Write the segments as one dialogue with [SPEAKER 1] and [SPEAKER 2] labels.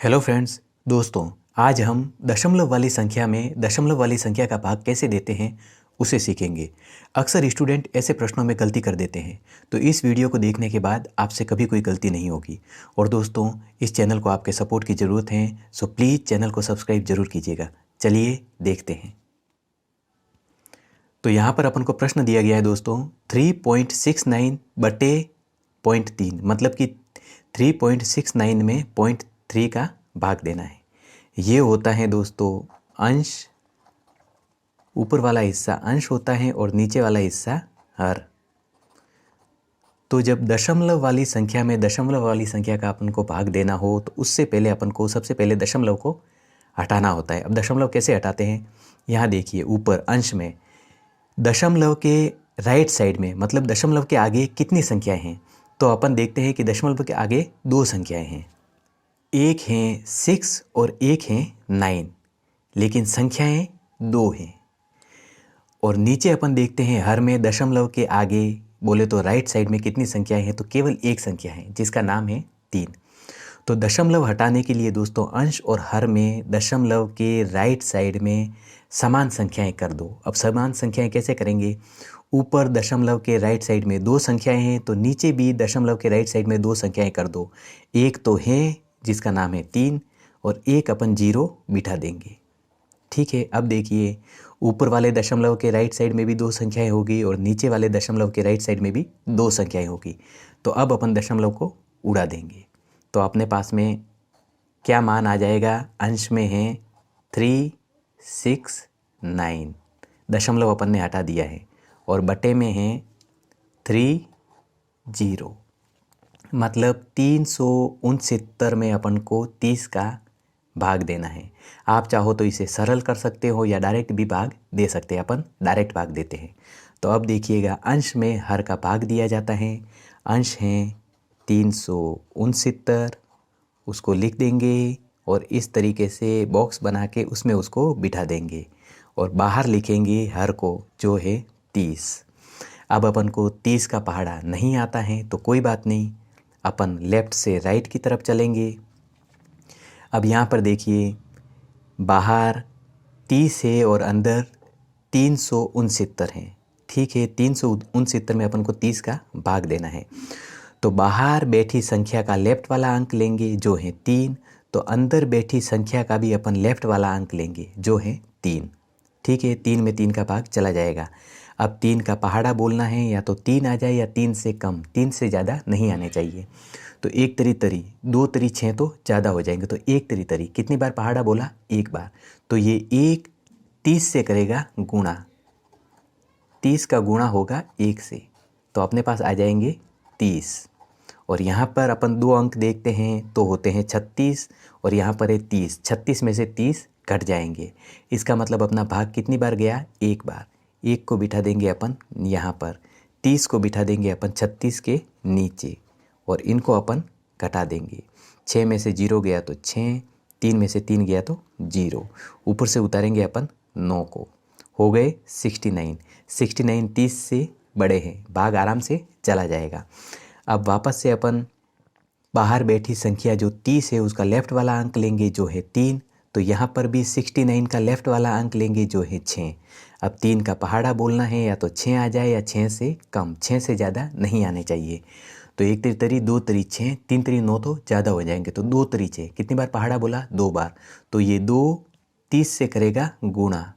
[SPEAKER 1] Hello friends, दोस्तों आज हम दशमलव वाली संख्या में दशमलव वाली संख्या का भाग कैसे देते हैं उसे सीखेंगे। अक्सर स्टूडेंट ऐसे प्रश्नों में गलती कर देते हैं, तो इस वीडियो को देखने के बाद आपसे कभी कोई गलती नहीं होगी। और दोस्तों, इस चैनल को आपके सपोर्ट की ज़रूरत है, सो प्लीज़ चैनल को सब्सक्राइब जरूर कीजिएगा। चलिए देखते हैं। तो यहाँ पर अपन को प्रश्न दिया गया है दोस्तों 3.69 बटे 0.3, मतलब कि 3.69 में 0.3 का भाग देना है। ये होता है दोस्तों अंश, ऊपर वाला हिस्सा अंश होता है और नीचे वाला हिस्सा हर। तो जब दशमलव वाली संख्या में दशमलव वाली संख्या का अपन को भाग देना हो तो उससे पहले अपन को सबसे पहले दशमलव को हटाना होता है। अब दशमलव कैसे हटाते हैं, यहाँ देखिए ऊपर अंश में दशमलव के राइट साइड में, मतलब दशमलव के आगे कितनी संख्याएं हैं, तो अपन देखते हैं कि दशमलव के आगे दो संख्याएं हैं, एक हैं 6 और एक हैं 9, लेकिन संख्याएं दो हैं। और नीचे अपन देखते हैं हर में दशमलव के आगे बोले तो राइट साइड में कितनी संख्याएं हैं, तो केवल एक संख्या है जिसका नाम है 3। तो दशमलव हटाने के लिए दोस्तों अंश और हर में दशमलव के राइट साइड में समान संख्याएं कर दो। अब समान संख्याएं कैसे करेंगे, ऊपर दशमलव के राइट साइड में दो संख्याएं हैं तो नीचे भी दशमलव के राइट साइड में दो संख्याएं कर दो। एक तो है जिसका नाम है 3 और एक अपन 0 बिठा देंगे। ठीक है, अब देखिए ऊपर वाले दशमलव के राइट साइड में भी दो संख्याएं होगी और नीचे वाले दशमलव के राइट साइड में भी दो संख्याएं होगी। तो अब अपन दशमलव को उड़ा देंगे, तो अपने पास में क्या मान आ जाएगा, अंश में है 3, 6, 9, दशमलव अपन ने हटा दिया है, और बटे में है 3, 0, मतलब 369 में अपन को 30 का भाग देना है। आप चाहो तो इसे सरल कर सकते हो या डायरेक्ट भी भाग दे सकते हैं, अपन डायरेक्ट भाग देते हैं। तो अब देखिएगा अंश में हर का भाग दिया जाता है, अंश है 369, उसको लिख देंगे और इस तरीके से बॉक्स बना के उसमें उसको बिठा देंगे और बाहर लिखेंगे हर को जो है 30। अब अपन को 30 का पहाड़ा नहीं आता है तो कोई बात नहीं, अपन लेफ़्ट से राइट की तरफ चलेंगे। अब यहाँ पर देखिए बाहर 30 है और अंदर 369 है। ठीक है, 369 में अपन को 30 का भाग देना है। तो बाहर बैठी संख्या का लेफ्ट वाला अंक लेंगे जो है 3, तो अंदर बैठी संख्या का भी अपन लेफ्ट वाला अंक लेंगे जो है 3। ठीक है, 3 में 3 का भाग चला जाएगा। अब 3 का पहाड़ा बोलना है, या तो 3 आ जाए या 3 से कम, 3 से ज़्यादा नहीं आने चाहिए। तो एक तरी तरी, दो तरी 6 तो ज़्यादा हो जाएंगे, तो एक तरी तरी कितनी बार पहाड़ा बोला, एक बार। तो ये 1 30 से करेगा गुणा, 30 का गुणा होगा 1 से, तो अपने पास आ जाएंगे 30। और यहाँ पर अपन दो अंक देखते हैं तो होते हैं 36 और यहाँ पर है 30। 36 में से 30 घट जाएंगे, इसका मतलब अपना भाग कितनी बार गया, एक बार। 1 को बिठा देंगे अपन यहाँ पर, 30 को बिठा देंगे अपन 36 के नीचे और इनको अपन घटा देंगे। 6 में से 0 गया तो 6, 3 में से 3 गया तो 0, ऊपर से उतारेंगे अपन 9 को, हो गए 69। 69 30 से बड़े हैं, भाग आराम से चला जाएगा। अब वापस से अपन बाहर बैठी संख्या जो 30 है उसका लेफ़्ट वाला अंक लेंगे जो है 3, तो यहाँ पर भी 69 का लेफ़्ट वाला अंक लेंगे जो है 6। अब 3 का पहाड़ा बोलना है, या तो 6 आ जाए या 6 से कम, 6 से ज़्यादा नहीं आने चाहिए। तो एक तरी तरी, दो तरी 6, 3 तरी 9 तो ज़्यादा हो जाएंगे, तो 2 तरी 6 कितनी बार पहाड़ा बोला, 2 बार। तो ये 2 30 से करेगा गुणा,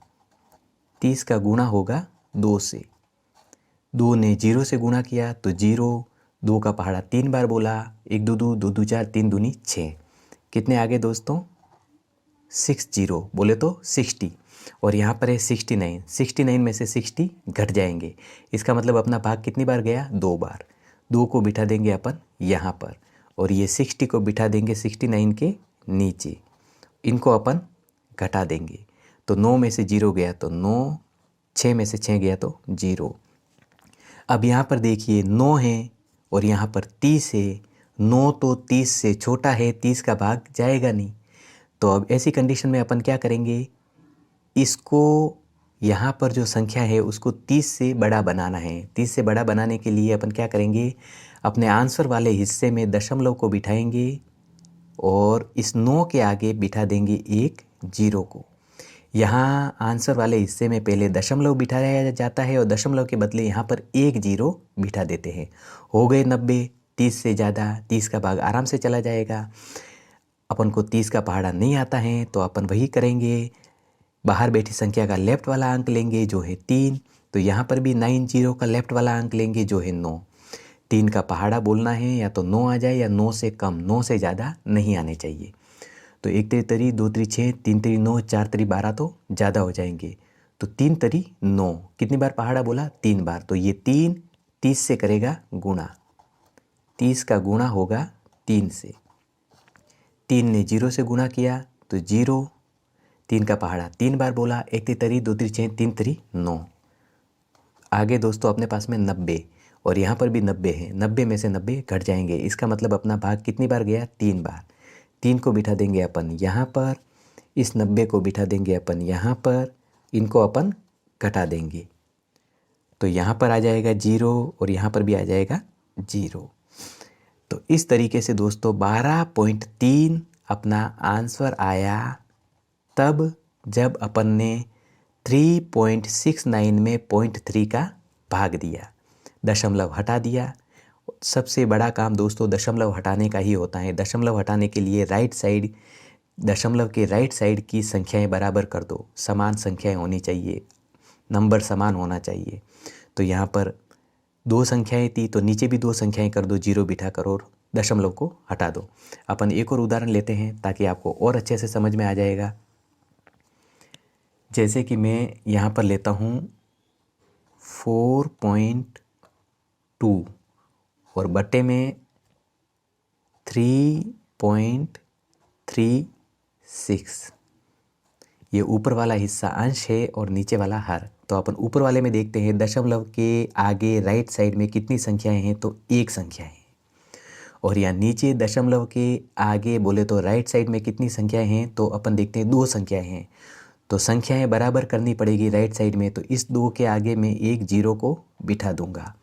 [SPEAKER 1] 30 का गुणा होगा 2 से, 2 ने 0 से गुणा किया तो 0, 2 का पहाड़ा 3 बार बोला, 1 2 2 2 2 4, 3 दूनी 6, कितने आगे दोस्तों 60 बोले तो 60। और यहाँ पर है 69, 69 में से 60 घट जाएंगे, इसका मतलब अपना भाग कितनी बार गया, 2 बार। 2 को बिठा देंगे अपन यहाँ पर और ये 60 को बिठा देंगे 69 के नीचे, इनको अपन घटा देंगे। तो 9 में से 0 गया तो 9, 6 में से 6 गया तो 0। अब यहाँ पर देखिए 9 है और यहाँ पर 30 है, 9 तो 30 से छोटा है, 30 का भाग जाएगा नहीं। तो अब ऐसी कंडीशन में अपन क्या करेंगे, इसको यहाँ पर जो संख्या है उसको 30 से बड़ा बनाना है। 30 से बड़ा बनाने के लिए अपन क्या करेंगे, अपने आंसर वाले हिस्से में दशमलव को बिठाएंगे और इस 9 के आगे बिठा देंगे एक जीरो को। यहाँ आंसर वाले हिस्से में पहले दशमलव बिठाया जाता है और दशमलव के बदले यहाँ पर एक जीरो बिठा देते हैं। हो गए 90, 30 से ज़्यादा, 30 का भाग आराम से चला जाएगा। अपन को 30 का पहाड़ा नहीं आता है तो अपन वही करेंगे, बाहर बैठी संख्या का लेफ्ट वाला अंक लेंगे जो है 3, तो यहाँ पर भी 9 जीरो का लेफ्ट वाला अंक लेंगे जो है 9। 3 का पहाड़ा बोलना है, या तो 9 आ जाए या 9 से कम, 9 से ज़्यादा नहीं आने चाहिए। तो 1 3 तरी, 2 3 6, 3 3 9, 4 3 12 तो ज़्यादा हो जाएंगे। तो 3 3 9, कितनी बार पहाड़ा बोला? 3 बार। तो ये 3 30 से करेगा गुणा, 30 का गुणा होगा 3 से। 3 ने 0 से गुणा किया तो 0, 3 का पहाड़ा 3 बार बोला, 1 3 तरी, 2 3 6, 3 3 9। आगे दोस्तों अपने पास में 90 और यहाँ पर भी 90 है। 90 में से 90 घट जाएंगे, इसका मतलब अपना भाग कितनी बार गया? 3 बार। 3 को बिठा देंगे अपन यहाँ पर, इस 90 को बिठा देंगे अपन यहाँ पर, इनको अपन घटा देंगे तो यहाँ पर आ जाएगा 0 और यहाँ पर भी आ जाएगा 0। तो इस तरीके से दोस्तों 12.3 अपना आंसर आया तब जब अपन ने 3.69 में 0.3 का भाग दिया, दशमलव हटा दिया। सबसे बड़ा काम दोस्तों दशमलव हटाने का ही होता है। दशमलव हटाने के लिए राइट साइड, दशमलव के राइट साइड की संख्याएं बराबर कर दो, समान संख्याएं होनी चाहिए, नंबर समान होना चाहिए। तो यहाँ पर 2 संख्याएं थी तो नीचे भी 2 संख्याएं कर दो, 0 बिठा कर और दशमलव को हटा दो। अपन एक और उदाहरण लेते हैं ताकि आपको और अच्छे से समझ में आ जाएगा। जैसे कि मैं यहाँ पर लेता हूँ 4.2 और बट्टे में 3.36। ये ऊपर वाला हिस्सा अंश है और नीचे वाला हर। तो अपन ऊपर वाले में देखते हैं दशमलव के आगे राइट साइड में कितनी संख्याएं हैं, तो एक संख्या है। और यहाँ नीचे दशमलव के आगे बोले तो राइट साइड में कितनी संख्याएं हैं, तो अपन देखते हैं 2 संख्याएं हैं। तो संख्याएं बराबर करनी पड़ेगी राइट साइड में, तो इस 2 के आगे मैं एक जीरो को बिठा दूंगा।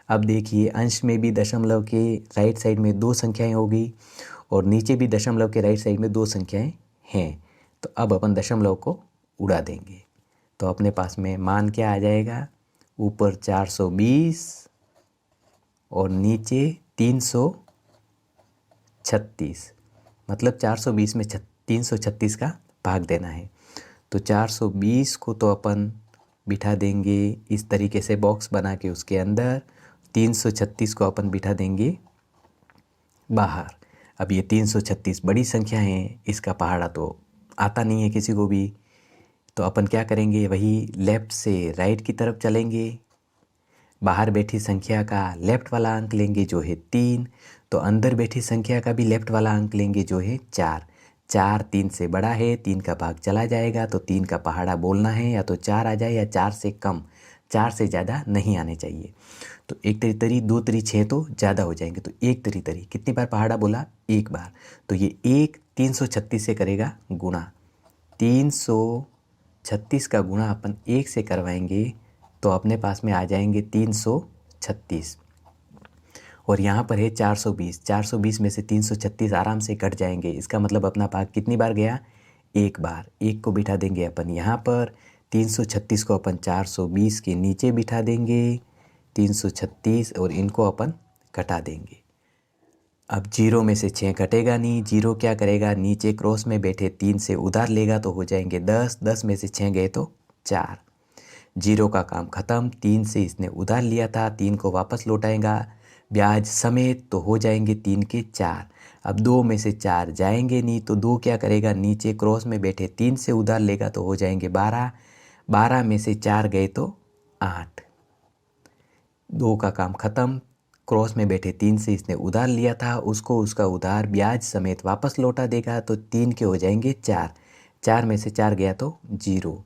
[SPEAKER 1] अब देखिए अंश में भी दशमलव के राइट साइड में 2 संख्याएं होगी और नीचे भी दशमलव के राइट साइड में 2 संख्याएं हैं। तो अब अपन दशमलव को उड़ा देंगे तो अपने पास में मान क्या आ जाएगा? ऊपर 420 और नीचे 336, मतलब 420 में 336 का भाग देना है। तो 420 को तो अपन बिठा देंगे इस तरीके से बॉक्स बना के उसके अंदर, 336 को अपन बिठा देंगे बाहर। अब ये 336 बड़ी संख्या है, इसका पहाड़ा तो आता नहीं है किसी को भी, तो अपन क्या करेंगे, वही लेफ़्ट से राइट की तरफ चलेंगे। बाहर बैठी संख्या का लेफ़्ट वाला अंक लेंगे जो है 3, तो अंदर बैठी संख्या का भी लेफ़्ट वाला अंक लेंगे जो है 4। 4 3 से बड़ा है, 3 का भाग चला जाएगा तो 3 का पहाड़ा बोलना है, या तो 4 आ जाए या 4 से कम, 4 से ज़्यादा नहीं आने चाहिए। तो 1 तरी तरी, 2 तरी 6 तो ज़्यादा हो जाएंगे, तो 1 तरी तरी कितनी बार पहाड़ा बोला? 1 बार। तो ये 1 336 से करेगा गुणा, 336 का गुणा अपन 1 से करवाएंगे तो अपने पास में आ जाएंगे 336। और यहाँ पर है 420, 420 में से 336 आराम से कट जाएंगे। इसका मतलब अपना भाग कितनी बार गया? 1 बार। 1 को बिठा देंगे अपन यहाँ पर, 336 को अपन 420 के नीचे बिठा देंगे, 336 और इनको अपन घटा देंगे। अब 0 में से 6 घटेगा नहीं, 0 क्या करेगा, नीचे क्रॉस में बैठे 3 से उधार लेगा तो हो जाएंगे 10, 10 में से 6 गए तो 4। 0 का काम ख़त्म, 3 से इसने उधार लिया था, 3 को वापस लौटाएगा ब्याज समेत तो हो जाएंगे 3 के 4। अब 2 में से 4 जाएंगे नहीं तो 2 क्या करेगा, नीचे क्रॉस में बैठे 3 से उधार लेगा तो हो जाएंगे 12, 12 में से 4 गए तो 8। 2 का काम ख़त्म, क्रॉस में बैठे 3 से इसने उधार लिया था, उसको उसका उधार ब्याज समेत वापस लौटा देगा तो 3 के हो जाएंगे 4, 4 में से 4 गया तो 0।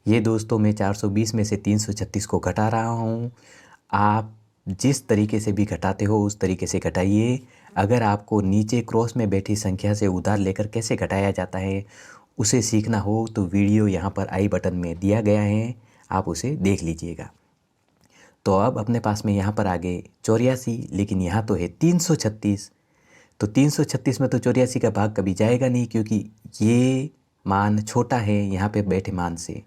[SPEAKER 1] ये दोस्तों मैं 420 में से 336 को घटा रहा हूँ। आप जिस तरीके से भी घटाते हो उस तरीके से घटाइए। अगर आपको नीचे क्रॉस में बैठी संख्या से उधार लेकर कैसे घटाया जाता है उसे सीखना हो तो वीडियो यहाँ पर आई बटन में दिया गया है, आप उसे देख लीजिएगा। तो अब अपने पास में यहाँ पर आ गए 84, लेकिन यहाँ तो है 336। तो 336 में तो 84 का भाग कभी जाएगा नहीं, क्योंकि ये मान छोटा है यहाँ पे बैठे मान से।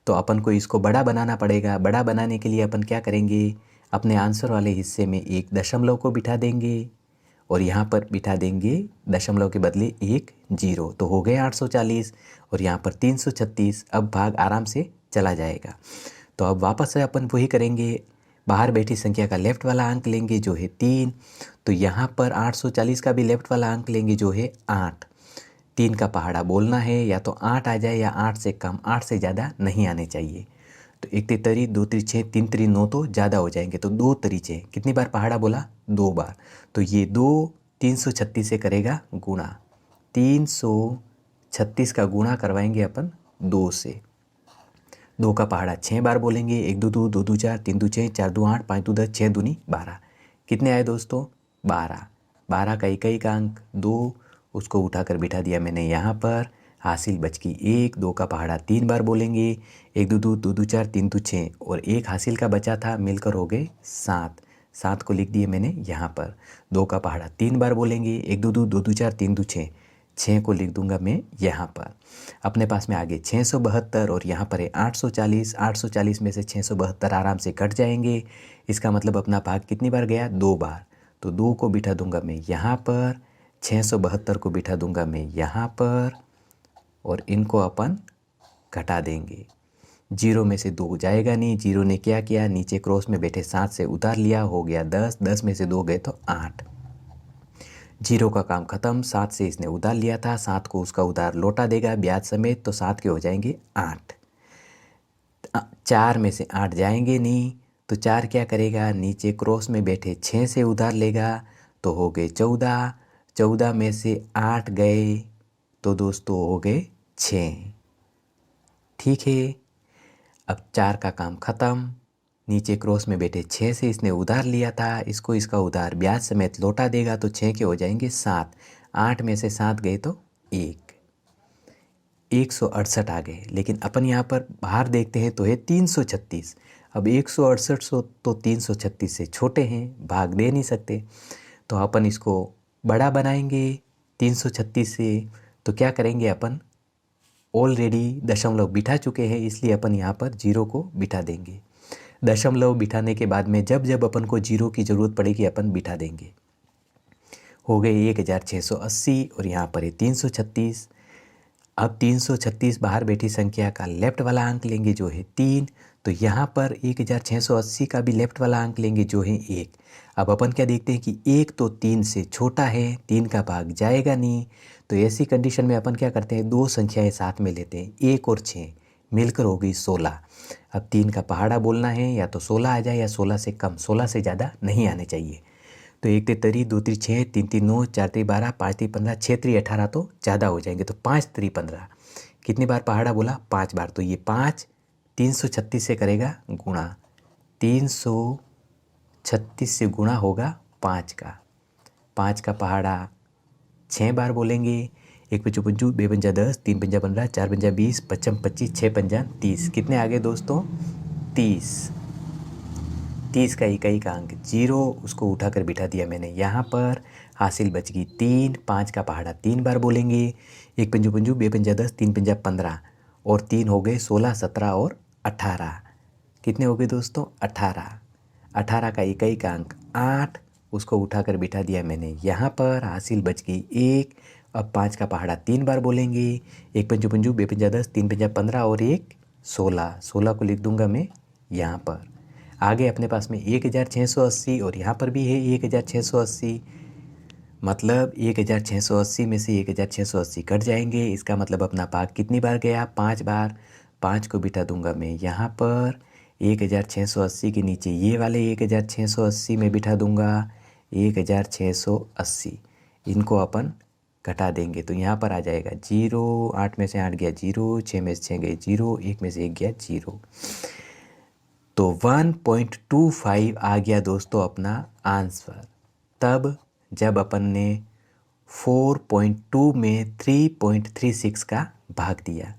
[SPEAKER 1] तो अपन को इसको बड़ा बनाना पड़ेगा। बड़ा बनाने के लिए अपन क्या करेंगे, अपने आंसर वाले हिस्से में एक दशमलव को बिठा देंगे और यहाँ पर बिठा देंगे दशमलव के बदले एक जीरो। तो हो गए 840 और यहाँ पर 336। अब भाग आराम से चला जाएगा। तो अब वापस से अपन वही करेंगे, बाहर बैठी संख्या का लेफ्ट वाला अंक लेंगे जो है 3। तो यहाँ पर 840 का भी लेफ्ट वाला अंक लेंगे जो है 8। 3 का पहाड़ा बोलना है, या तो 8 आ जाए या 8 से कम, 8 से ज़्यादा नहीं आने चाहिए। तो 1 तरी 2 तरी 6 3 तरी 9 तो ज़्यादा हो जाएंगे। तो 2 तरी 6 कितनी बार पहाड़ा बोला, 2 बार। तो ये 2 336 से करेगा गुणा। 336 का गुणा करवाएंगे अपन 2 से। 2 का पहाड़ा 6 बार बोलेंगे। 1 2 2 2 2 4 3 2 6 4 2 8 5 2 10 6 दूनी 12। कितने आए दोस्तों, 12। 12 का इकाई का अंक 2, उसको उठाकर बिठा दिया मैंने यहाँ पर। हासिल बच की 1। 2 का पहाड़ा 3 बार बोलेंगे। 1 2 2 2 2 4 3 2 6 और एक हासिल का बचा था, मिलकर हो गए 7। 7 को लिख दिए मैंने यहाँ पर। 2 का पहाड़ा 3 बार बोलेंगे। 1 2 2 2 2 4 3 2 6 6 को लिख दूंगा मैं यहाँ पर। अपने पास में आगे 672 और यहाँ पर है 840। 840 में से 672 आराम से कट जाएंगे। इसका मतलब अपना भाग कितनी बार गया, 2 बार। तो 2 को बिठा दूंगा मैं यहाँ पर, 672 को बिठा दूंगा मैं यहाँ पर और इनको अपन घटा देंगे। 0 में से 2 जाएगा नहीं। 0 ने क्या किया, नीचे क्रॉस में बैठे 7 से उतार लिया, हो गया 10। 10 में से 2 गए तो 8। 0 का काम खत्म। 7 से इसने उधार लिया था, 7 को उसका उधार लौटा देगा ब्याज समेत। तो 7 के हो जाएंगे 8। 4 में से 8 जाएंगे नहीं। तो 4 क्या करेगा, नीचे क्रॉस में बैठे 6 से उधार लेगा। तो हो गए 14। 14 में से 8 गए तो दोस्तों हो गए 6। ठीक है, अब 4 का काम ख़त्म। नीचे क्रॉस में बैठे 6 से इसने उधार लिया था, इसको इसका उधार ब्याज समेत लौटा देगा। तो 6 के हो जाएंगे 7। 8 में से 7 गए तो 1। 168 आ गए। लेकिन अपन यहाँ पर बाहर देखते हैं तो है 336। अब 168 तो 336 से छोटे हैं, भाग दे नहीं सकते। तो अपन इसको बड़ा बनाएंगे 336 से। तो क्या करेंगे अपन, ऑलरेडी दशमलव बिठा चुके हैं, इसलिए अपन यहाँ पर 0 को बिठा देंगे। दशमलव बिठाने के बाद में जब जब अपन को 0 की ज़रूरत पड़ेगी अपन बिठा देंगे। हो गए 1680 और यहाँ पर है 336। अब 336 बाहर बैठी संख्या का लेफ्ट वाला अंक लेंगे जो है 3। तो यहाँ पर 1680 का भी लेफ्ट वाला अंक लेंगे जो है 1। अब अपन क्या देखते हैं कि 1 तो 3 से छोटा है, 3 का भाग जाएगा नहीं। तो ऐसी कंडीशन में अपन क्या करते हैं, 2 संख्याएं साथ में लेते हैं, 1 और 6 मिलकर हो गई 16। अब 3 का पहाड़ा बोलना है, या तो 16 आ जाए या 16 से कम, 16 से ज़्यादा नहीं आने चाहिए। तो 1 तरी 2 तरी 6 3 3 9 4 तरी 12 5 तरी 15 6 तरी 18 तो ज़्यादा हो जाएंगे। तो 5 तरी 15 कितनी बार पहाड़ा बोला, 5 बार। तो ये 5 336 से करेगा गुणा। 336 से गुणा होगा 5 का। 5 का पहाड़ा 6 बार बोलेंगे। 1 पंचू पंचू 2 पंजा 10 3 पंजा 15 4 पंजा 20 पचम 25 6 पंजा 30। कितने आगे दोस्तों, 30। 30 का इकाई का अंक 0, उसको उठाकर बिठा दिया मैंने यहाँ पर। हासिल बच गई 3। 5 का पहाड़ा 3 बार बोलेंगे। 1 पंजू पंजू 2 पंजा 10 3 पंजा 15 और 3 हो गए 16 17 और 18। कितने हो गए दोस्तों, 18। 18 का इकाई का अंक 8, उसको उठाकर बिठा दिया मैंने यहाँ पर। हासिल बच गई 1। अब 5 का पहाड़ा 3 बार बोलेंगे। 1 पंजू पंजू 2 पंजा 10 3 पंजा 15 और 1 16। 16 को लिख दूंगा मैं यहाँ पर। आगे अपने पास में 1680 और यहाँ पर भी है 1680। मतलब 1680 में से 1680 कट जाएंगे। इसका मतलब अपना भाग कितनी बार गया, 5 बार। 5 को बिठा दूंगा मैं यहाँ पर। 1680 के नीचे ये वाले 1680 में बिठा दूंगा 1680। इनको अपन घटा देंगे तो यहाँ पर आ जाएगा 0। 8 में से 8 गया 0, 6 में से 6 गए 0, 1 में से 1 गया 0। तो 1.25 आ गया दोस्तों अपना आंसर। तब जब अपन ने 4.2 में 3.36 का भाग दिया।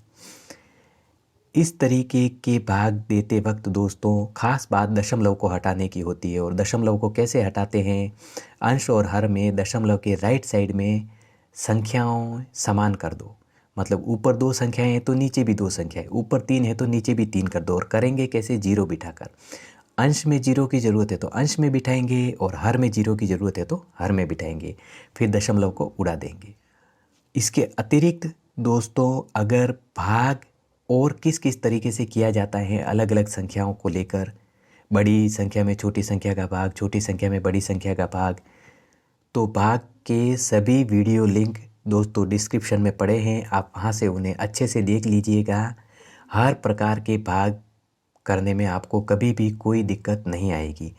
[SPEAKER 1] इस तरीके के भाग देते वक्त दोस्तों खास बात दशमलव को हटाने की होती है। और दशमलव को कैसे हटाते हैं? अंश और हर में दशमलव के राइट साइड में संख्याओं समान कर दो। मतलब ऊपर 2 संख्याएं हैं तो नीचे भी 2 संख्याएं, ऊपर 3 है तो नीचे भी 3 कर दो। और करेंगे कैसे? 0 बिठाकर। अंश में 0 की ज़रूरत है तो अंश में बिठाएंगे, और हर में 0 की ज़रूरत है तो हर में बिठाएंगे, फिर दशमलव को उड़ा देंगे। इसके अतिरिक्त दोस्तों अगर भाग और किस किस तरीके से किया जाता है अलग अलग संख्याओं को लेकर, बड़ी संख्या में छोटी संख्या का भाग, छोटी संख्या में बड़ी संख्या का भाग, तो भाग के सभी वीडियो लिंक दोस्तों डिस्क्रिप्शन में पड़े हैं, आप वहाँ से उन्हें अच्छे से देख लीजिएगा। हर प्रकार के भाग करने में आपको कभी भी कोई दिक्कत नहीं आएगी।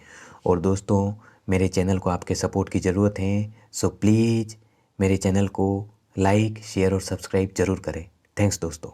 [SPEAKER 1] और दोस्तों मेरे चैनल को आपके सपोर्ट की ज़रूरत है, सो प्लीज़ मेरे चैनल को लाइक, शेयर और सब्सक्राइब ज़रूर करें। थैंक्स दोस्तों।